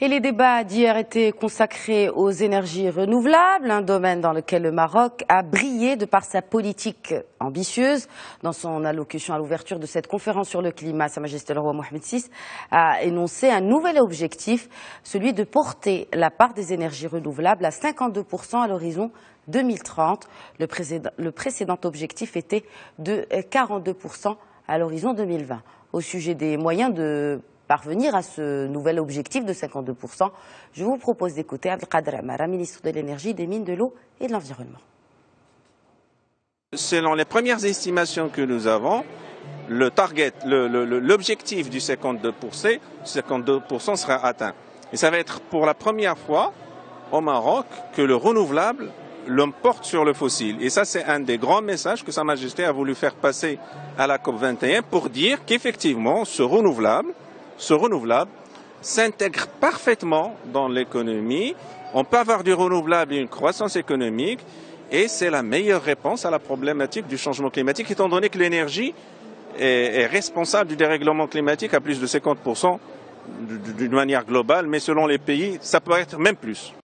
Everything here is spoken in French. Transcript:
Et les débats d'hier étaient consacrés aux énergies renouvelables, un domaine dans lequel le Maroc a brillé de par sa politique ambitieuse. Dans son allocution à l'ouverture de cette conférence sur le climat, Sa Majesté le roi Mohamed VI a énoncé un nouvel objectif, celui de porter la part des énergies renouvelables à 52% à l'horizon 2030. Le précédent objectif était de 42% à l'horizon 2020. Au sujet des moyens de parvenir à ce nouvel objectif de 52%, je vous propose d'écouter Abdelkader Amara, ministre de l'Énergie, des Mines, de l'Eau et de l'Environnement. Selon les premières estimations que nous avons, l'objectif du 52% sera atteint. Et ça va être pour la première fois au Maroc que le renouvelable l'emporte sur le fossile. Et ça, c'est un des grands messages que Sa Majesté a voulu faire passer à la COP21 pour dire qu'effectivement, ce renouvelable s'intègre parfaitement dans l'économie. On peut avoir du renouvelable et une croissance économique, et c'est la meilleure réponse à la problématique du changement climatique, étant donné que l'énergie est responsable du dérèglement climatique à plus de 50% d'une manière globale, mais selon les pays, ça peut être même plus.